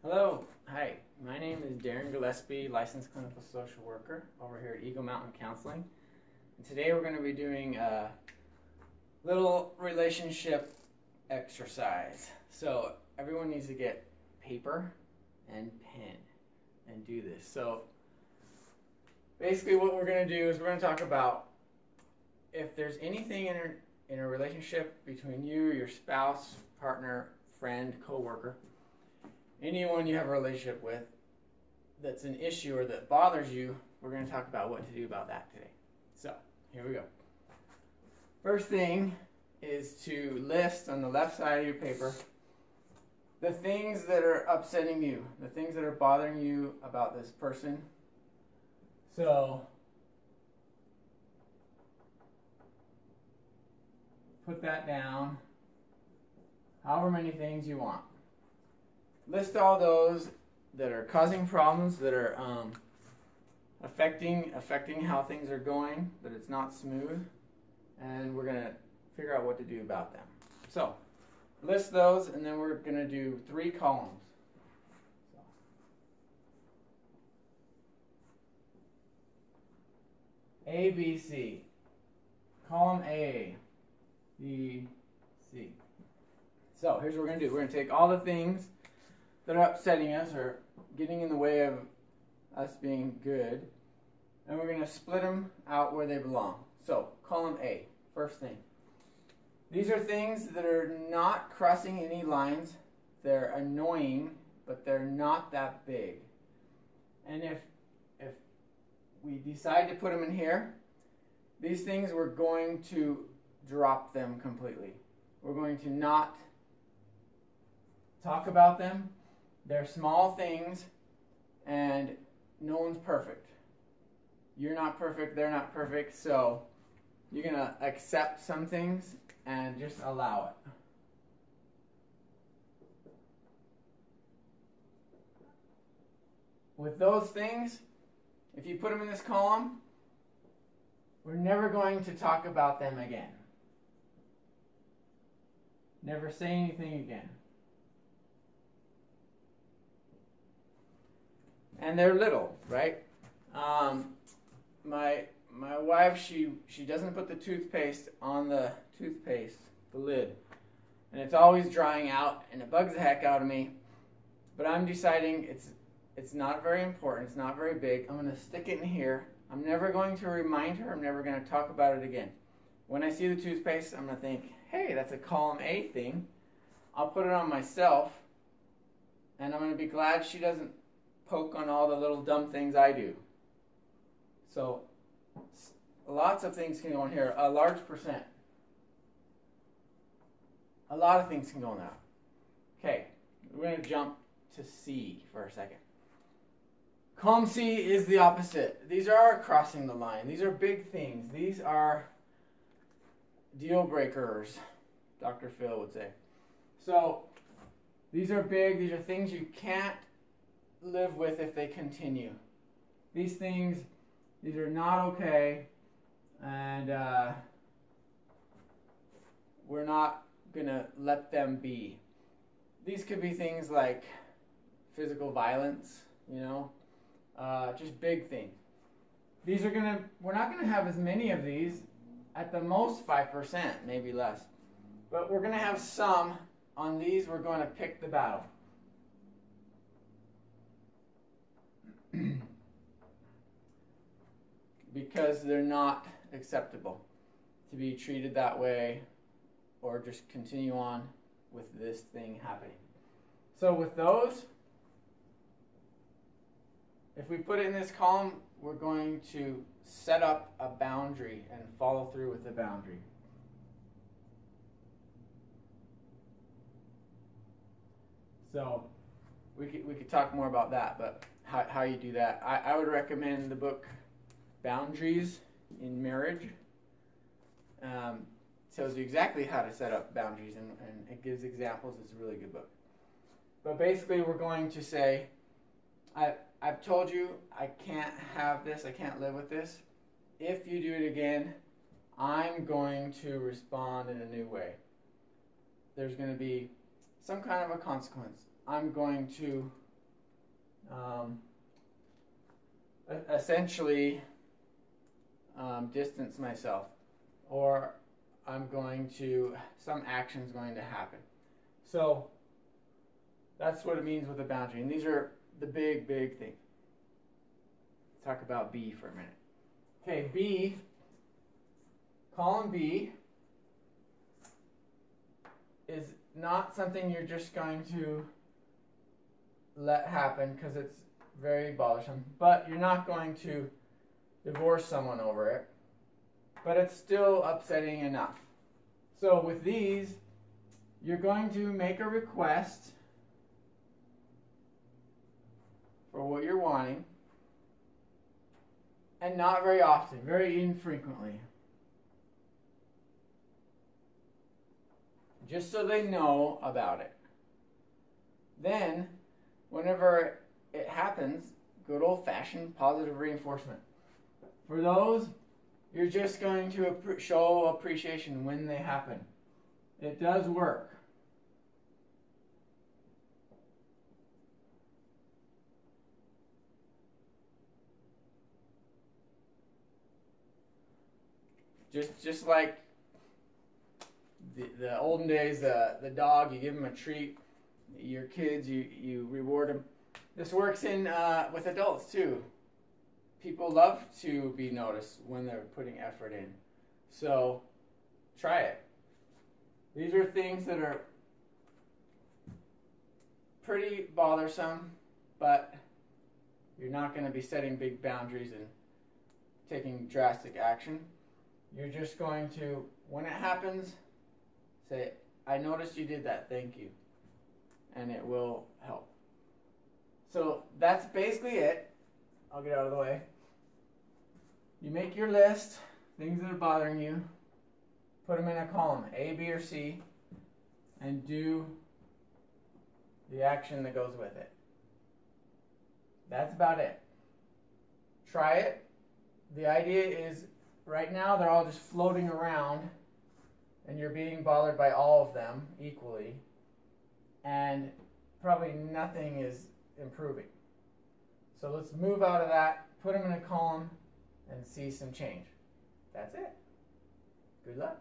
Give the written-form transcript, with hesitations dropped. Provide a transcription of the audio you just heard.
Hello, hi, my name is Darren Gillespie, licensed clinical social worker over here at Eagle Mountain Counseling. And today we're going to be doing a little relationship exercise. So everyone needs to get paper and pen and do this. So basically what we're going to do is we're going to talk about if there's anything in a relationship between you, your spouse, partner, friend, co-worker, anyone you have a relationship with that's an issue or that bothers you, we're going to talk about what to do about that today. So, here we go. First thing is to list on the left side of your paper the things that are upsetting you, the things that are bothering you about this person. So, put that down, however many things you want. List all those that are causing problems, that are affecting how things are going, that it's not smooth, and we're going to figure out what to do about them. So, list those, and then we're going to do 3 columns. A, B, C. Column A, B, C. So, here's what we're going to do. We're going to take all the things that are upsetting us or getting in the way of us being good, and we're going to split them out where they belong. So, column A, first thing. These are things that are not crossing any lines. They're annoying, but they're not that big. And if we decide to put them in here, these things, we're going to drop them completely. We're going to not talk about them. They're small things, and no one's perfect. You're not perfect, they're not perfect, so you're going to accept some things and just allow it. With those things, if you put them in this column, we're never going to talk about them again. Never say anything again. And they're little, right? My wife, she doesn't put the toothpaste on the lid. And it's always drying out, and it bugs the heck out of me. But I'm deciding it's not very important, it's not very big. I'm going to stick it in here. I'm never going to remind her, I'm never going to talk about it again. When I see the toothpaste, I'm going to think, hey, that's a column A thing. I'll put it on myself, and I'm going to be glad she doesn't poke on all the little dumb things I do. So lots of things can go in here, a large percent. A lot of things can go in that. Okay, we're going to jump to C for a second. Column C is the opposite. These are crossing the line. These are big things. These are deal breakers, Dr. Phil would say. So these are big. These are things you can't live with if they continue. These things, these are not okay, and we're not going to let them be. These could be things like physical violence, just big things. We're not going to have as many of these, at the most 5%, maybe less. But we're going to have some. On these, we're going to pick the battle. Because they're not acceptable to be treated that way or just continue on with this thing happening. So with those, if we put it in this column, we're going to set up a boundary and follow through with the boundary. So we could talk more about that, but how you do that. I would recommend the book Boundaries in Marriage. Tells you exactly how to set up boundaries, and it gives examples. It's a really good book. But basically we're going to say, I've told you I can't have this, I can't live with this. If you do it again, I'm going to respond in a new way. There's going to be some kind of a consequence. I'm going to essentially distance myself, or some action's going to happen. So that's what it means with a boundary. And these are the big things. Let's talk about B for a minute. Okay, B, column B is not something you're just going to let happen because it's very bothersome, but you're not going to divorce someone over it, but it's still upsetting enough. So with these, you're going to make a request for what you're wanting, and not very often, very infrequently. Just so they know about it. Then, whenever it happens, good old-fashioned positive reinforcement. For those, you're just going to show appreciation when they happen. It does work. Just like the olden days, the dog, you give him a treat. Your kids, you reward them. This works with adults too. People love to be noticed when they're putting effort in. So try it. These are things that are pretty bothersome, but you're not going to be setting big boundaries and taking drastic action. You're just going to, when it happens, say, I noticed you did that, thank you. And it will help. So that's basically it. I'll get out of the way. You make your list, things that are bothering you, put them in a column, A, B, or C, and do the action that goes with it. That's about it. Try it. The idea is, right now they're all just floating around, and you're being bothered by all of them equally, and probably nothing is improving. So let's move out of that, put them in a column, and see some change. That's it. Good luck.